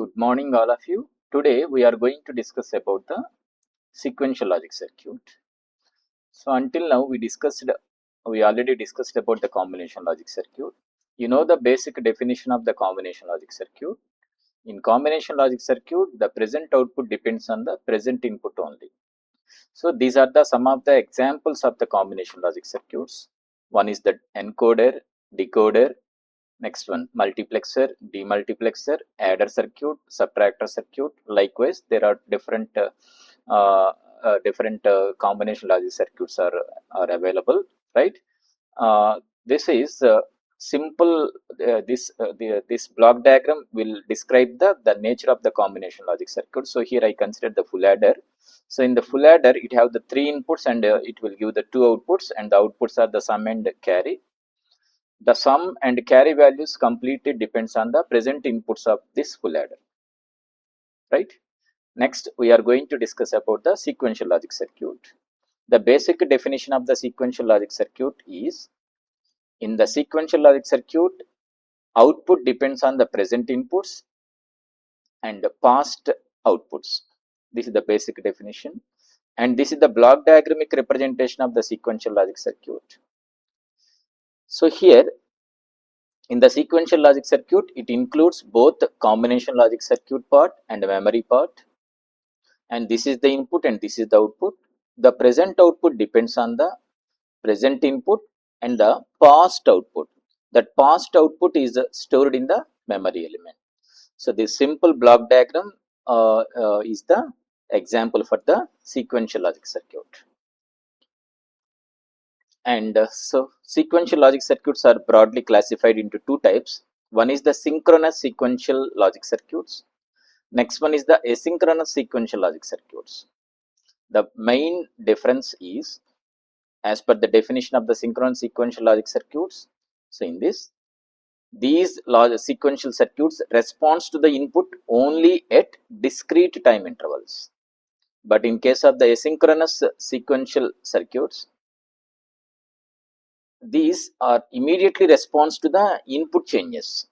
Good morning, all of you. Today we are going to discuss about the sequential logic circuit. So until now we already discussed about the combination logic circuit. You know the basic definition of the combination logic circuit. In combination logic circuit, the present output depends on the present input only. So these are some of the examples of the combination logic circuits. One is the encoder, decoder. Next one, multiplexer, demultiplexer, adder circuit, subtractor circuit. Likewise, there are different combination logic circuits are available, right? This is simple. This block diagram will describe the nature of the combination logic circuit. So here I consider the full adder. So in the full adder, it have the 3 inputs and it will give the 2 outputs, and the outputs are the sum and carry. The sum and carry values completely depends on the present inputs of this full adder, right? Next, we are going to discuss about the sequential logic circuit. The basic definition of the sequential logic circuit is, in the sequential logic circuit, output depends on the present inputs and past outputs. This is the basic definition, and this is the block diagramic representation of the sequential logic circuit. So here, in the sequential logic circuit, it includes both the combination logic circuit part and the memory part. And this is the input and this is the output. The present output depends on the present input and the past output. That past output is stored in the memory element. So this simple block diagram is the example for the sequential logic circuit. And so sequential logic circuits are broadly classified into two types. One is the synchronous sequential logic circuits. Next one is the asynchronous sequential logic circuits. The main difference is, as per the definition of the synchronous sequential logic circuits, so in this, these sequential circuits responds to the input only at discrete time intervals. But in case of the asynchronous sequential circuits, these are immediately response to the input changes.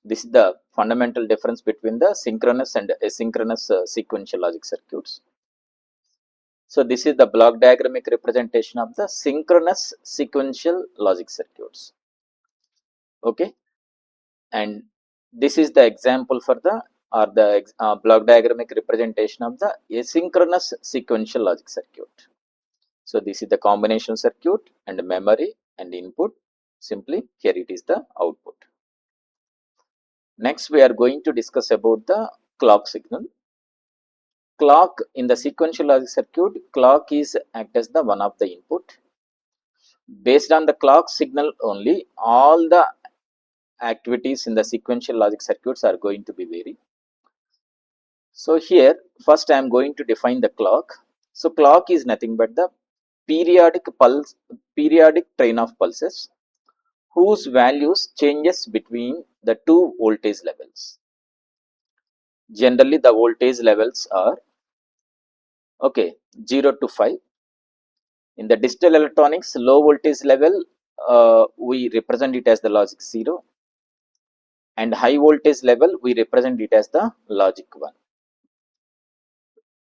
This is the fundamental difference between the synchronous and asynchronous sequential logic circuits. So this is the block diagramic representation of the synchronous sequential logic circuits. Okay, and this is the example for the block diagramic representation of the asynchronous sequential logic circuit. So this is the combination circuit and memory and input. Simply here it is the output. Next we are going to discuss about the clock signal. Clock in the sequential logic circuit, clock is act as the one of the input. Based on the clock signal only, all the activities in the sequential logic circuits are going to be varied. So here first I am going to define the clock. So clock is nothing but the periodic train of pulses whose values changes between the two voltage levels. Generally the voltage levels are 0 to 5. In the digital electronics, low voltage level we represent it as the logic 0, and high voltage level we represent it as the logic 1.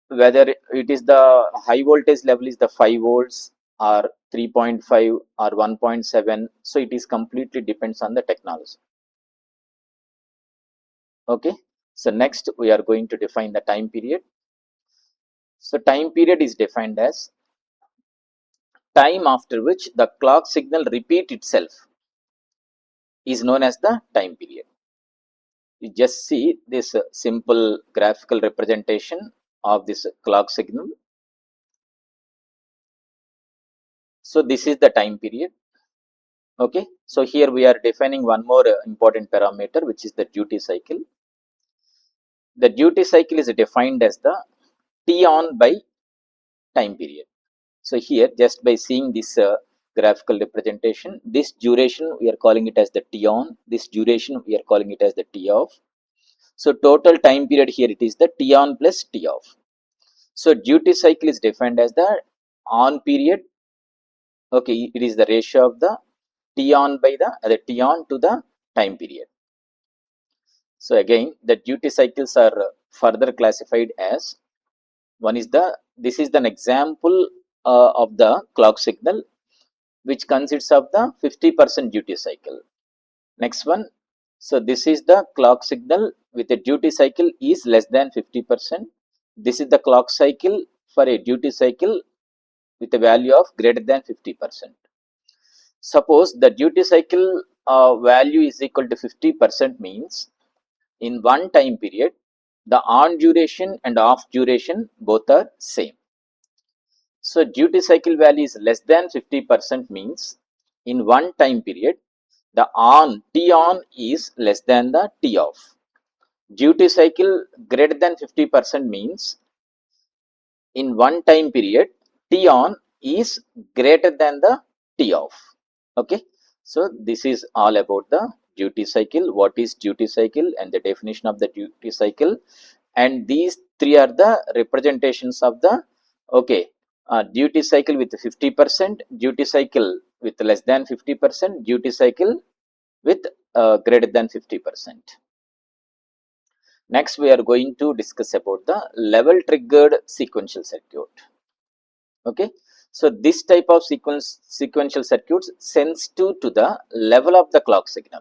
Whether it is the high voltage level is the 5 volts or 3.5 or 1.7, so it is completely depends on the technology. Okay, so next we are going to define the time period. So time period is defined as time after which the clock signal repeat itself is known as the time period. You just see this simple graphical representation of this clock signal. So this is the time period. Okay, so here we are defining one more important parameter, which is the duty cycle. The duty cycle is defined as the T on by time period. So here, just by seeing this graphical representation, this duration we are calling it as the T on, this duration we are calling it as the T off. So total time period here it is the T on plus T off. So duty cycle is defined as the on period. Okay, it is the ratio of the T on by the T on to the time period. So again, the duty cycles are further classified as one is this is an example of the clock signal which consists of the 50% duty cycle. Next one, so this is the clock signal with a duty cycle is less than 50%. This is the clock cycle for a duty cycle with a value of greater than 50%. Suppose the duty cycle value is equal to 50% means in one time period the on duration and off duration both are same. So duty cycle value is less than 50% means in one time period the T on is less than the T off. Duty cycle greater than 50% means in one time period T on is greater than the T off. Okay, so this is all about the duty cycle, what is duty cycle and the definition of the duty cycle, and these three are the representations of the duty cycle with 50%, duty cycle with less than 50%, duty cycle with greater than 50%. Next we are going to discuss about the level triggered sequential circuit. Okay, so this type of sequential circuits sensitive to the level of the clock signal.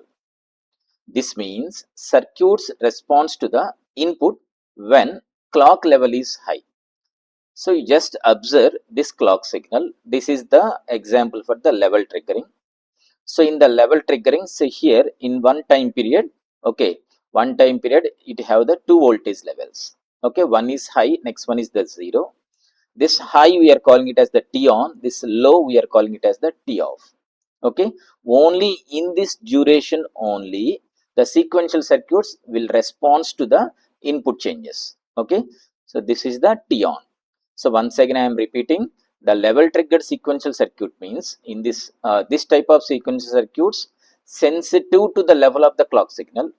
This means circuits responds to the input when clock level is high. So you just observe this clock signal. This is the example for the level triggering. So in the level triggering, say here in one time period, okay, one time period it have the two voltage levels. Okay, one is high, next one is the zero. This high we are calling it as the T on, this low we are calling it as the T off. Okay, only in this duration only the sequential circuits will respond to the input changes. Okay, so this is the T on. So once again I am repeating, the level triggered sequential circuit means in this this type of sequential circuits sensitive to the level of the clock signal.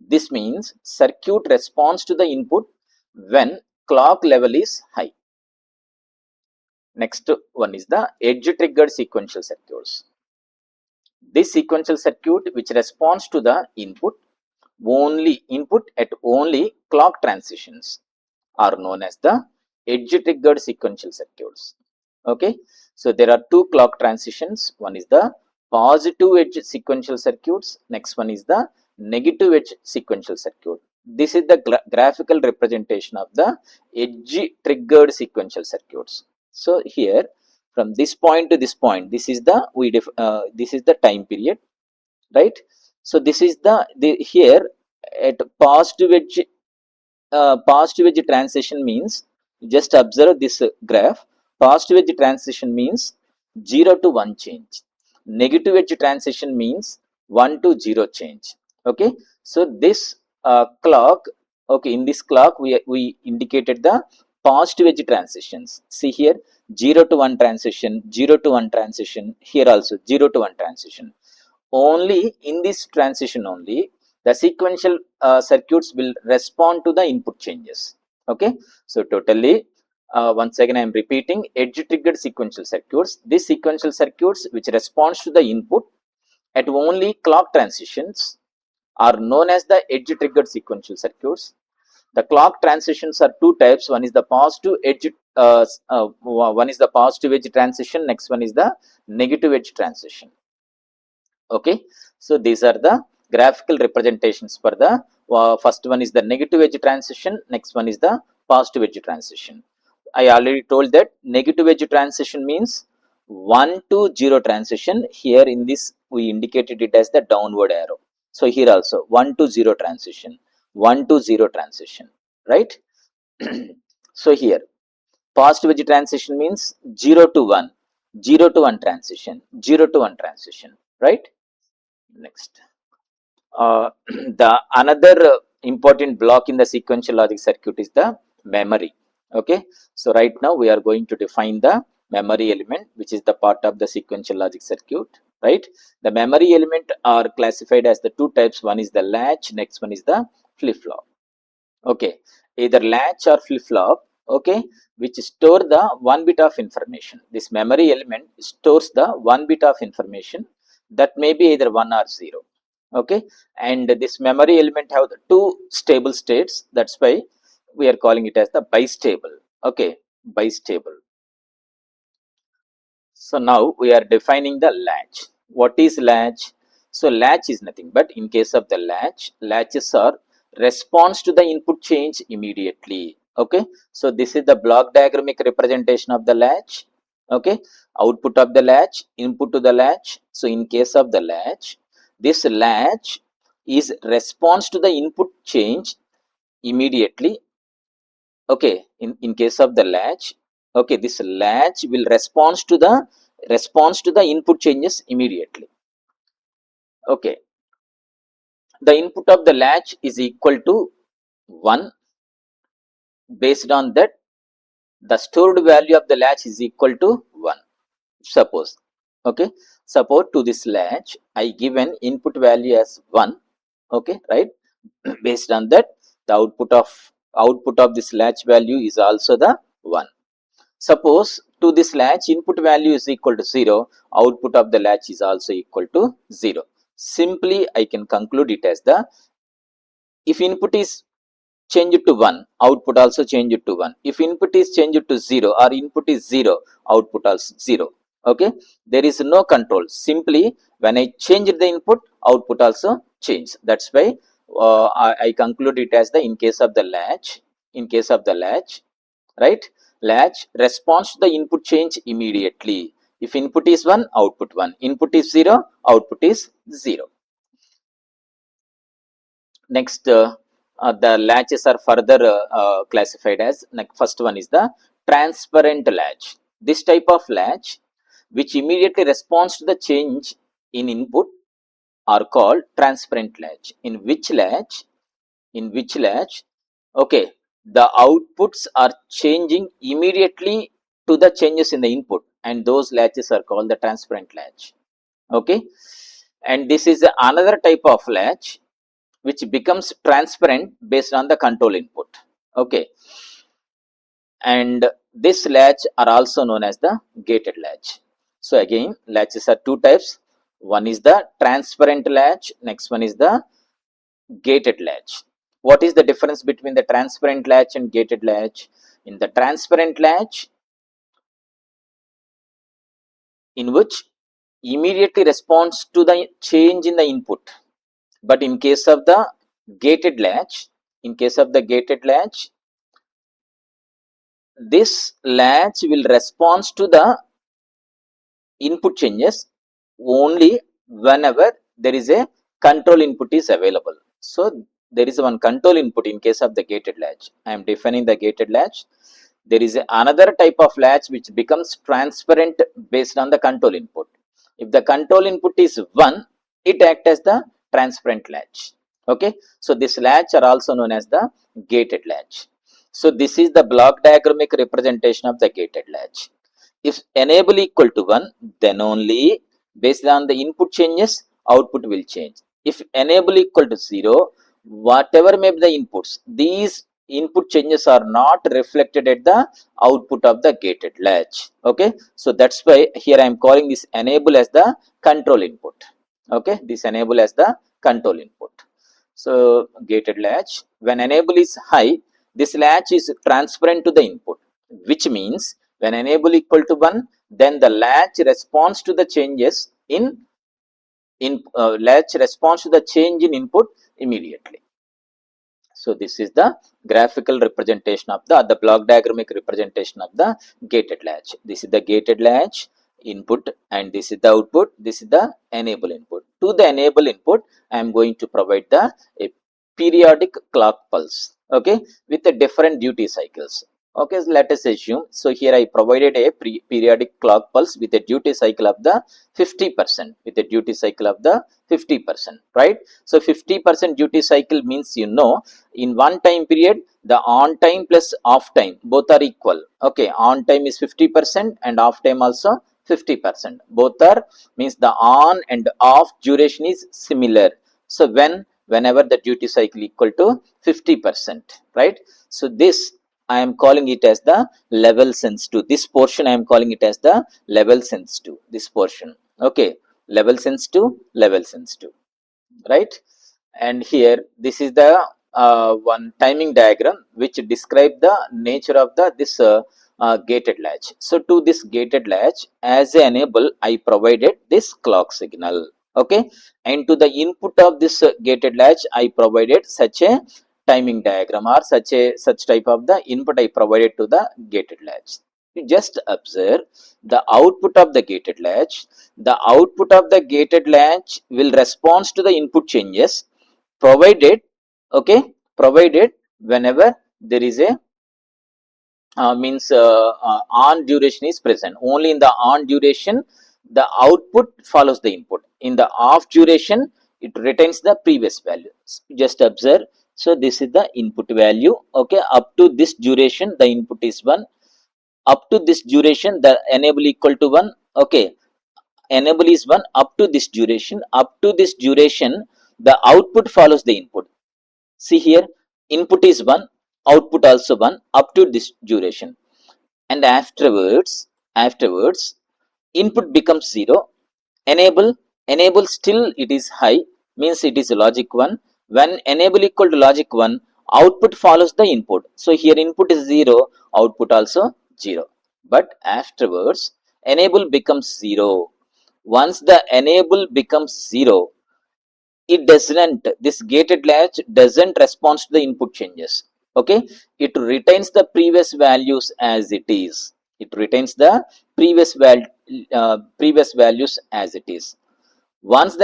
This means circuit responds to the input when clock level is high. Next one is the edge triggered sequential circuits. This sequential circuit which responds to the input at only clock transitions are known as the edge triggered sequential circuits. Okay, so there are two clock transitions. One is the positive edge sequential circuits, next one is the negative edge sequential circuit. This is the graphical representation of the edge triggered sequential circuits. So here from this point to this point, this is the time period, right? So this is the here at positive edge transition means, just observe this graph. Positive edge transition means 0 to 1 change. Negative edge transition means 1 to 0 change. Okay, so this clock, okay, in this clock we indicated the positive edge transitions. See here, 0 to 1 transition, 0 to 1 transition, here also 0 to 1 transition. Only in this transition only the sequential circuits will respond to the input changes. Okay, so totally once again I am repeating, edge triggered sequential circuits, these sequential circuits which responds to the input at only clock transitions are known as the edge triggered sequential circuits. The clock transitions are two types. One is the positive edge transition, next one is the negative edge transition. Okay, so these are the graphical representations for the first one is the negative edge transition, next one is the positive edge transition. I already told that negative edge transition means 1 to 0 transition. Here in this we indicated it as the downward arrow. So here also 1 to 0 transition, 1 to 0 transition, right? So here positive edge transition means 0 to 1, 0 to 1 transition, 0 to 1 transition, right? Next, the another important block in the sequential logic circuit is the memory. Okay, so right now we are going to define the memory element, which is the part of the sequential logic circuit, right? The memory element are classified as the two types. One is the latch, next one is the flip-flop. Okay, either latch or flip-flop, okay, which store the 1 bit of information. This memory element stores the 1 bit of information that may be either 1 or 0. Okay, and this memory element have the two stable states. That's why we are calling it as the bistable. Okay, bistable. So now we are defining the latch. What is latch? So latch is nothing but, in case of the latch, latches are response to the input change immediately. Okay, so this is the block diagramic representation of the latch. Okay, output of the latch, input to the latch. So in case of the latch, this latch is response to the input change immediately. Okay, in case of the latch, okay, this latch will response to the input changes immediately. Okay, the input of the latch is equal to 1. Based on that, the stored value of the latch is equal to 1. Suppose, okay, suppose to this latch I give an input value as 1. Okay, right? Based on that, the output of this latch value is also the 1. Suppose to this latch input value is equal to 0, output of the latch is also equal to 0. Simply I can conclude it as the, if input is changed to 1, output also change it to 1. If input is changed to 0 or input is 0, output also 0. Okay, there is no control. Simply when I change the input, output also change. That's why I conclude it as the, in case of the latch, right, latch responds to the input change immediately. If input is 1, output 1. Input is 0, output is 0. Next, the latches are further classified as, like, first one is the transparent latch. This type of latch, which immediately responds to the change in input, are called transparent latch. In which latch, okay, the outputs are changing immediately to the changes in the input, and those latches are called the transparent latch. Okay, and this is another type of latch which becomes transparent based on the control input. Okay, and this latch are also known as the gated latch. So again, latches are two types. One is the transparent latch, next one is the gated latch. What is the difference between the transparent latch and gated latch? In the transparent latch, in which immediately responds to the change in the input, but in case of the gated latch, this latch will respond to the input changes only whenever there is a control input is available. So there is one control input in case of the gated latch. I am defining the gated latch. There is another type of latch which becomes transparent based on the control input. If the control input is 1, it acts as the transparent latch. Okay, so this latch are also known as the gated latch. So this is the block diagramic representation of the gated latch. If enable equal to 1, then only based on the input changes, output will change. If enable equal to 0, whatever may be the inputs, these input changes are not reflected at the output of the gated latch. Okay, so that's why here I am calling this enable as the control input. Okay, this enable as the control input. So gated latch, when enable is high, this latch is transparent to the input, which means when enable equal to 1, then the latch responds to the changes in latch responds to the change in input immediately. So this is the graphical representation of the block diagramic representation of the gated latch. This is the gated latch input, and this is the output. This is the enable input. To the enable input, I am going to provide the a periodic clock pulse. Okay, with the different duty cycles. Okay, so let us assume. So here I provided a periodic clock pulse with a duty cycle of the 50%. With a duty cycle of the 50%, right? So 50% duty cycle means, in one time period, the on time plus off time both are equal. Okay, on time is 50% and off time also 50%. Both are, means the on and off duration is similar. So whenever the duty cycle equal to 50%, right? So this I am calling it as the level sensitive. This portion I am calling it as the level sensitive. This portion. Okay, level sensitive. right? And here this is the one timing diagram which describe the nature of the this gated latch. So to this gated latch, as a enable, I provided this clock signal, okay, and to the input of this gated latch, I provided such a timing diagram, or such type of the input I provided to the gated latch. You just observe the output of the gated latch. The output of the gated latch will respond to the input changes provided, okay, provided whenever there is a means on duration is present. Only in the on duration the output follows the input. In the off duration it retains the previous value. Just observe. So this is the input value, okay. Up to this duration the input is 1. Up to this duration the enable equal to 1, okay. Enable is 1 up to this duration. Up to this duration the output follows the input. See here, input is 1, output also 1 up to this duration. And afterwards, input becomes 0. Enable, enable still it is high, means it is logic 1. When enable equal to logic 1, output follows the input. So here input is 0, output also 0. But afterwards, enable becomes 0. Once the enable becomes 0, it doesn't, this gated latch doesn't respond to the input changes, okay. It retains the previous values as it is. It retains the previous values as it is. Once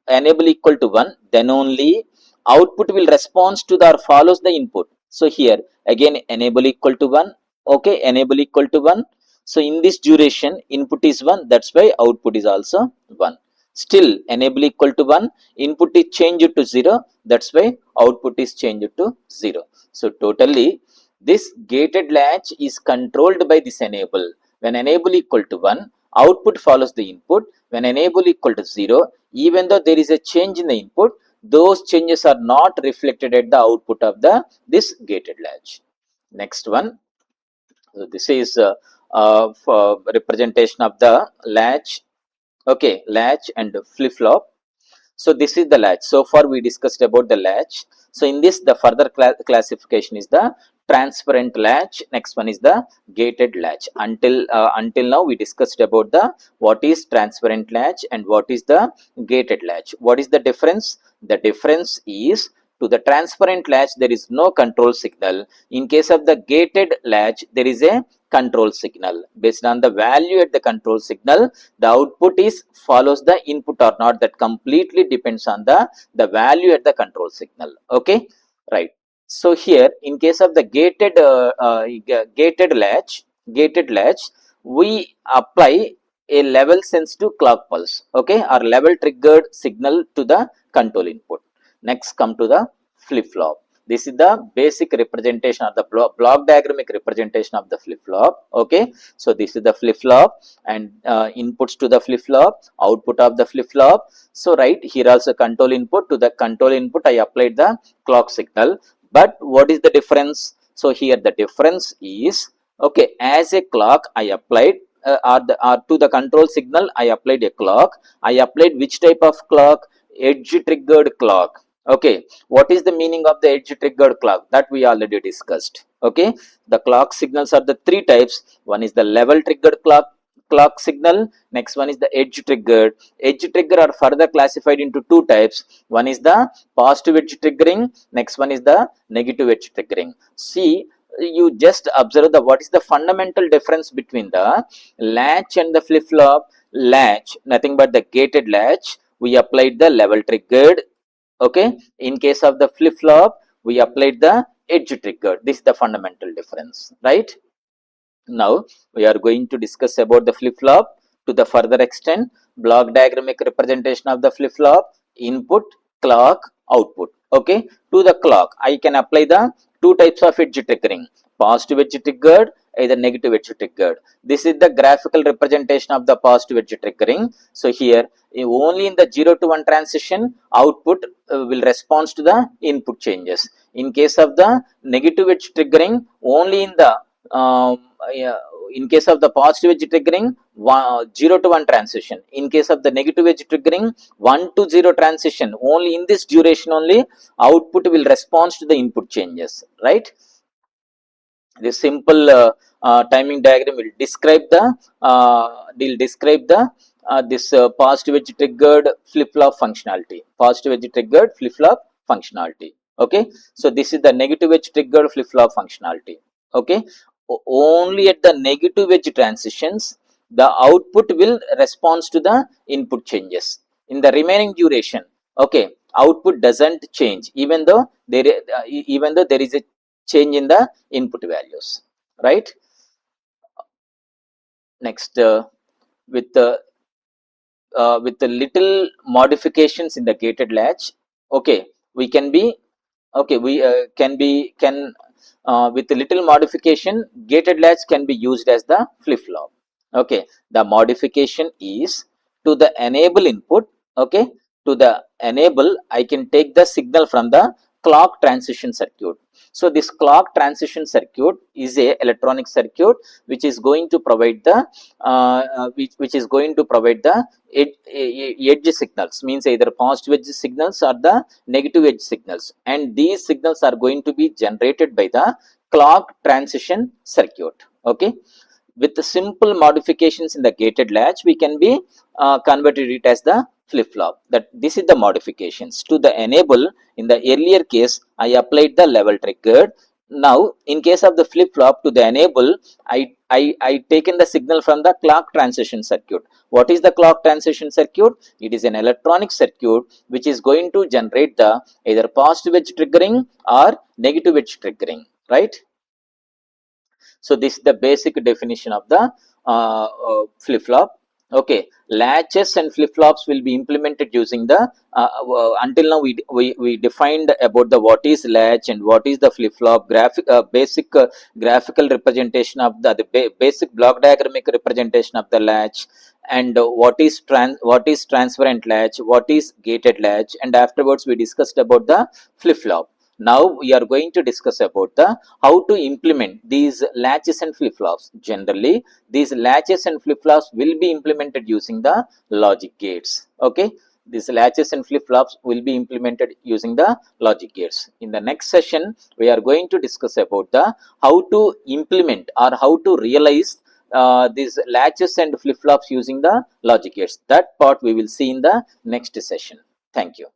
enable equal to 1, then only output will respond to the or follows the input. So here again enable equal to 1, okay, enable equal to 1. So in this duration input is 1, that's why output is also 1. Still enable equal to 1, input is changed to 0, that's why output is changed to 0. So totally this gated latch is controlled by this enable. When enable equal to 1, output follows the input. When enable equal to 0, even though there is a change in the input, those changes are not reflected at the output of the this gated latch. Next one. So this is for representation of the latch, okay, latch and flip flop. So this is the latch. So far we discussed about the latch. So in this the further classification is the transparent latch. Next one is the gated latch. Until now we discussed about the what is transparent latch and what is the gated latch. What is the difference? The difference is, to the transparent latch there is no control signal. In case of the gated latch there is a control signal. Based on the value at the control signal, the output is follows the input or not. That completely depends on the value at the control signal, okay, right. So here in case of the gated latch we apply a level sensitive clock pulse, okay, or level triggered signal to the control input. Next come to the flip flop. This is the basic representation of the block diagramic representation of the flip flop, okay. So this is the flip flop and inputs to the flip flop, output of the flip flop. So right here also control input. To the control input I applied the clock signal. But what is the difference? So here the difference is, okay, as a clock I applied or to the control signal I applied a clock. I applied which type of clock? Edge triggered clock, okay. What is the meaning of the edge triggered clock? That we already discussed, okay. The clock signals are the three types. One is the level triggered clock signal. Next one is the edge triggered. Edge trigger are further classified into two types. One is the positive edge triggering, next one is the negative edge triggering. See, you just observe the what is the fundamental difference between the latch and the flip flop. Latch, nothing but the gated latch, we applied the level triggered, okay. In case of the flip flop we applied the edge triggered. This is the fundamental difference, right. Now we are going to discuss about the flip flop to the further extent. Block diagramic representation of the flip flop: input, clock, output, okay. To the clock I can apply the two types of edge triggering: positive edge triggered, either negative edge triggered. This is the graphical representation of the positive edge triggering. So here only in the 0 to 1 transition output will respond to the input changes. In case of the negative edge triggering, only in the in case of the positive edge triggering, 0 to 1 transition. In case of the negative edge triggering, 1 to 0 transition. Only in this duration only output will respond to the input changes, right? This simple timing diagram will describe the this positive edge triggered flip flop functionality. Positive edge triggered flip flop functionality. Okay, so this is the negative edge triggered flip flop functionality. Okay, only at the negative edge transitions the output will respond to the input changes. In the remaining duration, okay, output doesn't change even though there is a change in the input values, right? Next, with the little modifications in the gated latch, okay, we can be okay we can with a little modification, gated latch can be used as the flip flop. Okay, the modification is to the enable input. Okay, to the enable, I can take the signal from the clock transition circuit. So this clock transition circuit is a electronic circuit which is going to provide the which is going to provide the edge signals, means either positive edge signals or the negative edge signals, and these signals are going to be generated by the clock transition circuit. Okay, with the simple modifications in the gated latch, we can be converted it as the flip flop. That this is the modifications to the enable. In the earlier case, I applied the level triggered. Now in case of the flip flop, to the enable, I taken the signal from the clock transition circuit. What is the clock transition circuit? It is an electronic circuit which is going to generate the either positive edge triggering or negative edge triggering, right? So this is the basic definition of the flip flop. Okay, latches and flip flops will be implemented using the until now we defined about the what is latch and what is the flip flop, basic graphical representation of the basic block diagramic representation of the latch, and what is transparent latch, what is gated latch, and afterwards we discussed about the flip flop. Now we are going to discuss about the how to implement these latches and flip flops. Generally, these latches and flip flops will be implemented using the logic gates. Okay, these latches and flip flops will be implemented using the logic gates. In the next session, we are going to discuss about the how to implement or how to realize these latches and flip flops using the logic gates. That part we will see in the next session. Thank you.